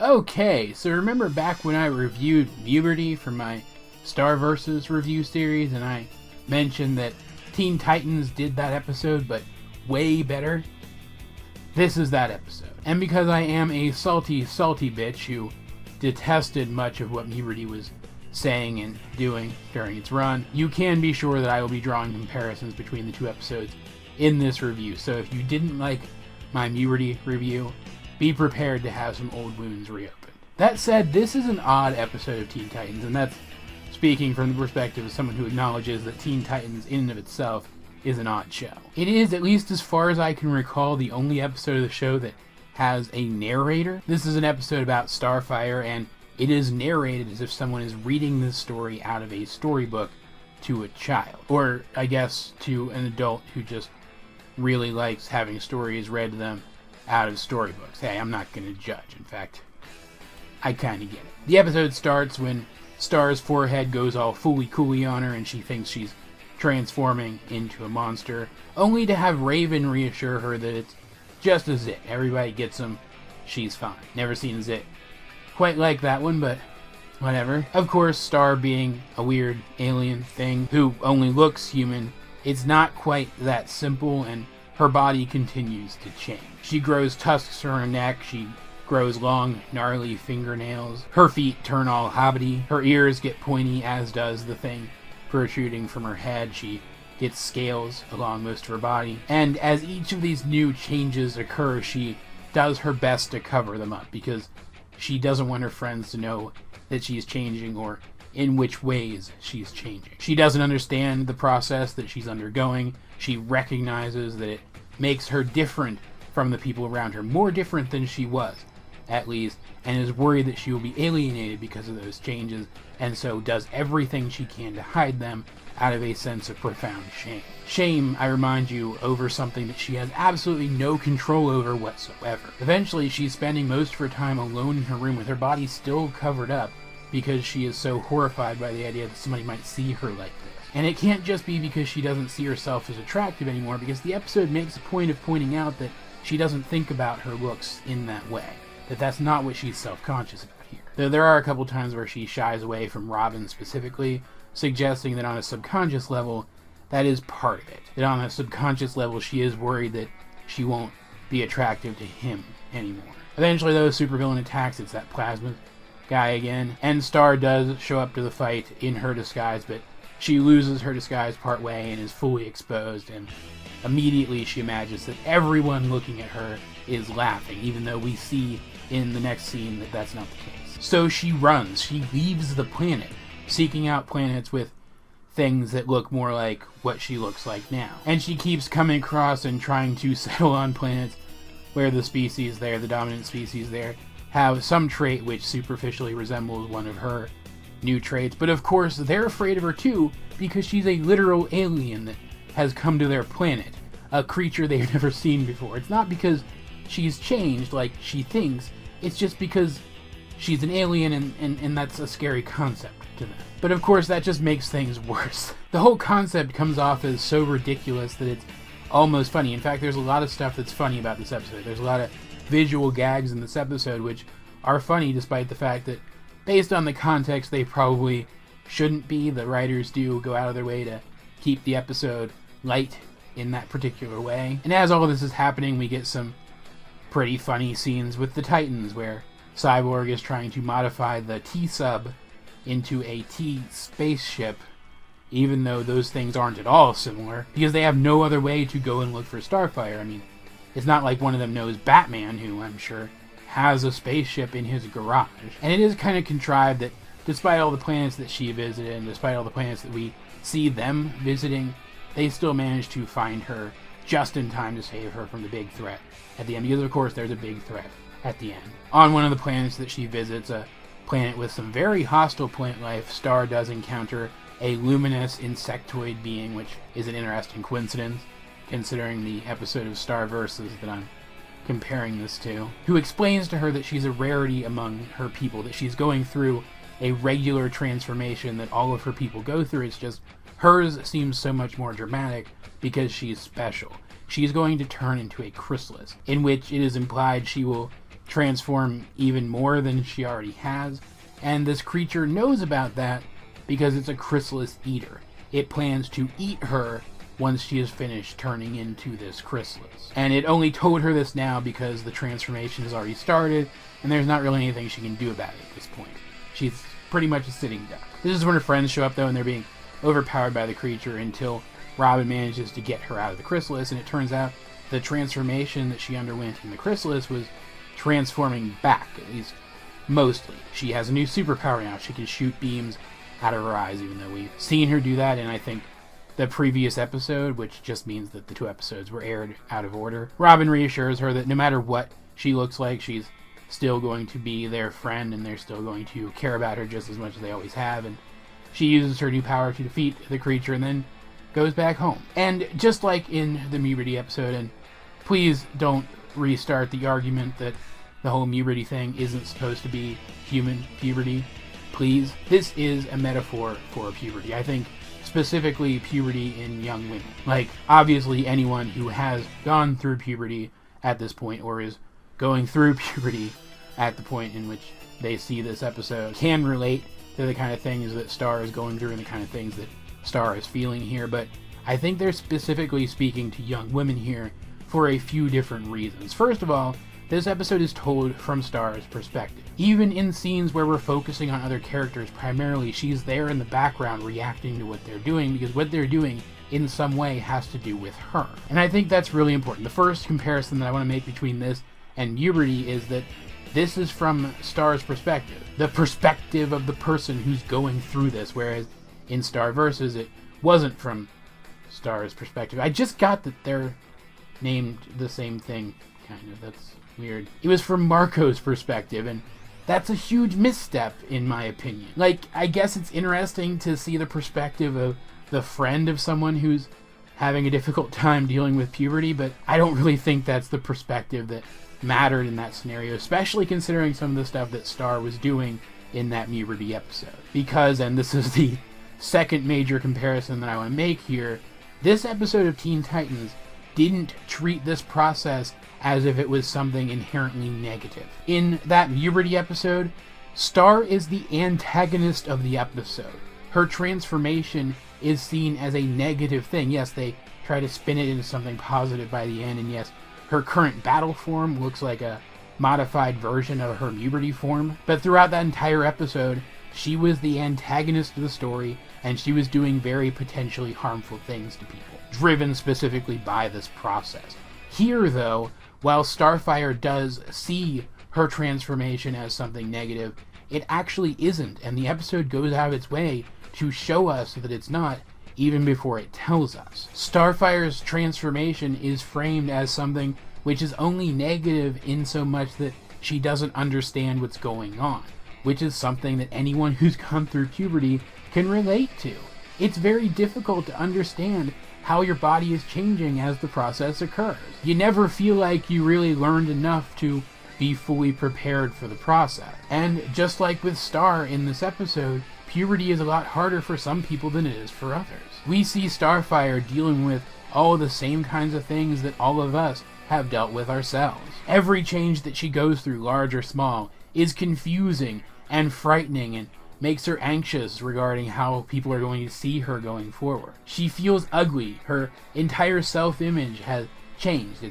Okay, so remember back when I reviewed Mewberty for my Star Versus review series, and I mentioned that Teen Titans did that episode, but way better? This is that episode. And because I am a salty bitch who detested much of what Mewberty was saying and doing during its run, you can be sure that I will be drawing comparisons between the two episodes in this review. So if you didn't like my Mewberty review, be prepared to have some old wounds reopened. That said, this is an odd episode of Teen Titans, and that's speaking from the perspective of someone who acknowledges that Teen Titans in and of itself is an odd show. It is, at least as far as I can recall, the only episode of the show that has a narrator. This is an episode about Starfire, and it is narrated as if someone is reading this story out of a storybook to a child. Or, I guess, to an adult who just really likes having stories read to them out of storybooks. Hey, I'm not going to judge. In fact, I kind of get it. The episode starts when Star's forehead goes all fooly-cooly on her and she thinks she's transforming into a monster, only to have Raven reassure her that it's just a zit. Everybody gets them. She's fine. Never seen a zit quite like that one, but whatever. Of course, Star being a weird alien thing who only looks human, it's not quite that simple, and her body continues to change. She grows tusks on her neck, she grows long, gnarly fingernails, her feet turn all hobbity, her ears get pointy, as does the thing protruding from her head. She gets scales along most of her body, and as each of these new changes occur, she does her best to cover them up, because she doesn't want her friends to know that she's changing or in which ways she's changing. She doesn't understand the process that she's undergoing. She recognizes that it makes her different from the people around her, more different than she was, at least, and is worried that she will be alienated because of those changes, and so does everything she can to hide them out of a sense of profound shame. Shame, I remind you, over something that she has absolutely no control over whatsoever. Eventually, she's spending most of her time alone in her room with her body still covered up because she is so horrified by the idea that somebody might see her like this. And it can't just be because she doesn't see herself as attractive anymore, because the episode makes a point of pointing out that she doesn't think about her looks in that way. That's not what she's self-conscious about here. Though there are a couple times where she shies away from Robin specifically, suggesting that on a subconscious level, that is part of it. That on a subconscious level, she is worried that she won't be attractive to him anymore. Eventually, though, supervillain attacks. It's that plasma guy again, and Star does show up to the fight in her disguise, but she loses her disguise partway and is fully exposed, and immediately she imagines that everyone looking at her is laughing, even though we see in the next scene that that's not the case. So she runs. She leaves the planet, seeking out planets with things that look more like what she looks like now. And she keeps coming across and trying to settle on planets where the species there, the dominant species there, have some trait which superficially resembles one of her new traits. But of course, they're afraid of her too, because she's a literal alien that has come to their planet, a creature they've never seen before. It's not because she's changed like she thinks, it's just because she's an alien, and that's a scary concept to them. But of course, that just makes things worse. The whole concept comes off as so ridiculous that it's almost funny. In fact, there's a lot of stuff that's funny about this episode. There's a lot of visual gags in this episode which are funny, despite the fact that, based on the context, they probably shouldn't be. The writers do go out of their way to keep the episode light in that particular way. And as all of this is happening, we get some pretty funny scenes with the Titans, where Cyborg is trying to modify the T-Sub into a T-spaceship, even though those things aren't at all similar, because they have no other way to go and look for Starfire. I mean, it's not like one of them knows Batman, who I'm sure has a spaceship in his garage. And it is kind of contrived that despite all the planets that she visited, and despite all the planets that we see them visiting, they still manage to find her just in time to save her from the big threat at the end, because of course there's a big threat at the end. On one of the planets that she visits, a planet with some very hostile plant life, Star does encounter a luminous insectoid being, which is an interesting coincidence, considering the episode of Star Versus that I'm comparing this to, who explains to her that she's a rarity among her people, that she's going through a regular transformation that all of her people go through. It's just hers seems so much more dramatic because she's special. She's going to turn into a chrysalis, in which it is implied she will transform even more than she already has. And this creature knows about that because it's a chrysalis eater. It plans to eat her once she is finished turning into this chrysalis. And it only told her this now because the transformation has already started, and there's not really anything she can do about it at this point. She's pretty much a sitting duck. This is when her friends show up, though, and they're being overpowered by the creature until Robin manages to get her out of the chrysalis, and it turns out the transformation that she underwent in the chrysalis was transforming back, at least mostly. She has a new superpower now. She can shoot beams out of her eyes, even though we've seen her do that in, I think, the previous episode, which just means that the 2 episodes were aired out of order. Robin reassures her that no matter what she looks like, she's still going to be their friend, and they're still going to care about her just as much as they always have, and she uses her new power to defeat the creature and then goes back home. And just like in the Mewberty episode, and please don't restart the argument that the whole Mewberty thing isn't supposed to be human puberty, please. This is a metaphor for puberty. I think specifically puberty in young women. Like, obviously anyone who has gone through puberty at this point, or is going through puberty at the point in which they see this episode, can relate to the kind of things that Star is going through and the kind of things that Star is feeling here. But I think they're specifically speaking to young women here for a few different reasons. First of all, this episode is told from Star's perspective. Even in scenes where we're focusing on other characters, primarily she's there in the background reacting to what they're doing, because what they're doing in some way has to do with her. And I think that's really important. The first comparison that I want to make between this and Mewberty is that this is from Star's perspective, the perspective of the person who's going through this, whereas in Star Versus it wasn't from Star's perspective. I just got that they're named the same thing, kind of. That's weird. It was from Marco's perspective, and that's a huge misstep in my opinion. Like, I guess it's interesting to see the perspective of the friend of someone who's having a difficult time dealing with puberty, but I don't really think that's the perspective that mattered in that scenario, especially considering some of the stuff that Star was doing in that Mewberty episode. Because, and this is the second major comparison that I want to make here, this episode of Teen Titans didn't treat this process as if it was something inherently negative. In that Mewberty episode, Star is the antagonist of the episode. Her transformation is seen as a negative thing. Yes, they try to spin it into something positive by the end, and yes, her current battle form looks like a modified version of her Mewberty form, but throughout that entire episode, she was the antagonist of the story, and she was doing very potentially harmful things to people, driven specifically by this process. Here, though, while Starfire does see her transformation as something negative, it actually isn't, and the episode goes out of its way to show us that it's not, even before it tells us. Starfire's transformation is framed as something which is only negative in so much that she doesn't understand what's going on, which is something that anyone who's gone through puberty can relate to. It's very difficult to understand how your body is changing as the process occurs. You never feel like you really learned enough to be fully prepared for the process. And just like with Star in this episode, puberty is a lot harder for some people than it is for others. We see Starfire dealing with all the same kinds of things that all of us have dealt with ourselves. Every change that she goes through, large or small, is confusing and frightening and makes her anxious regarding how people are going to see her going forward. She feels ugly. Her entire self-image has changed.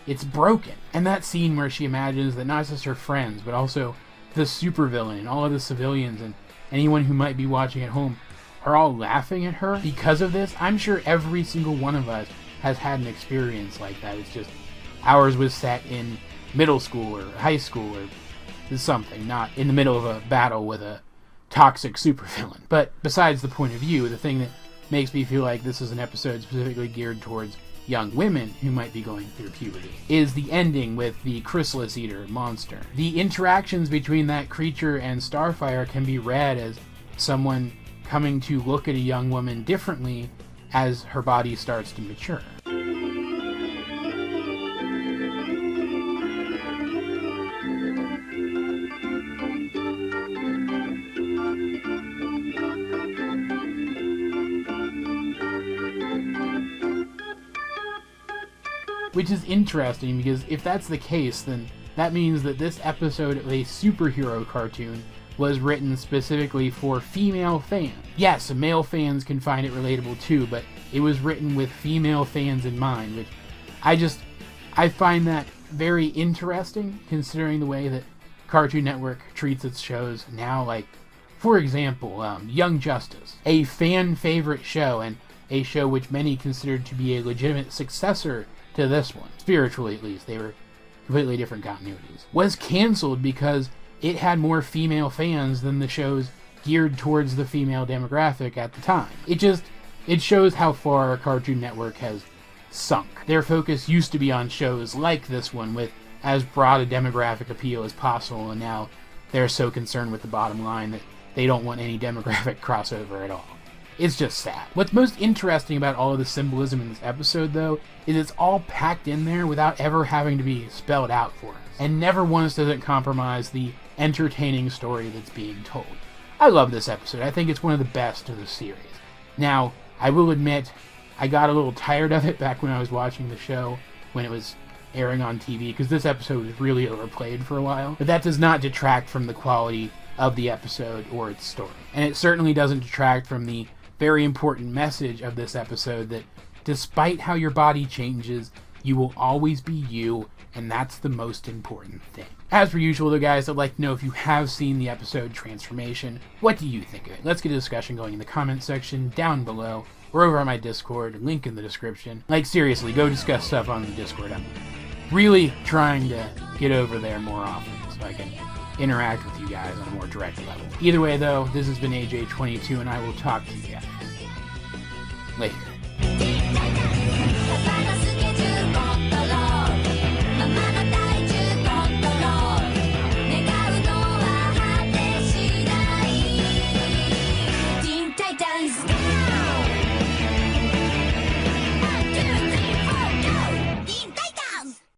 It's broken. And that scene where she imagines that not just her friends, but also the supervillain and all of the civilians and anyone who might be watching at home are all laughing at her because of this, I'm sure every single one of us has had an experience like that. It's just ours was set in middle school or high school or something, not in the middle of a battle with a toxic supervillain. But besides the point of view, the thing that makes me feel like this is an episode specifically geared towards young women who might be going through puberty is the ending with the chrysalis eater monster. The interactions between that creature and Starfire can be read as someone coming to look at a young woman differently as her body starts to mature. Which is interesting, because if that's the case, then that means that this episode of a superhero cartoon was written specifically for female fans. Yes, male fans can find it relatable too, but it was written with female fans in mind, which I find that very interesting, considering the way that Cartoon Network treats its shows now. Like, for example, Young Justice, a fan favorite show, and a show which many considered to be a legitimate successor to this one, spiritually at least. They were completely different continuities, was canceled because it had more female fans than the shows geared towards the female demographic at the time. It shows how far Cartoon Network has sunk. Their focus used to be on shows like this one with as broad a demographic appeal as possible, and now they're so concerned with the bottom line that they don't want any demographic crossover at all. It's just sad. What's most interesting about all of the symbolism in this episode, though, is it's all packed in there without ever having to be spelled out for us, and never once does it compromise the entertaining story that's being told. I love this episode. I think it's one of the best of the series. Now, I will admit, I got a little tired of it back when I was watching the show, when it was airing on TV, because this episode was really overplayed for a while. But that does not detract from the quality of the episode or its story. And it certainly doesn't detract from the very important message of this episode that despite how your body changes, you will always be you, and that's the most important thing. As per usual, though, guys, I'd like to know if you have seen the episode Transformation. What do you think of it? Let's get a discussion going in the comments section down below, or over on my Discord, link in the description. Like, seriously, go discuss stuff on the Discord. I'm really trying to get over there more often so I can interact with you guys on a more direct level. Either way, though, this has been AJ22, and I will talk to you guys later.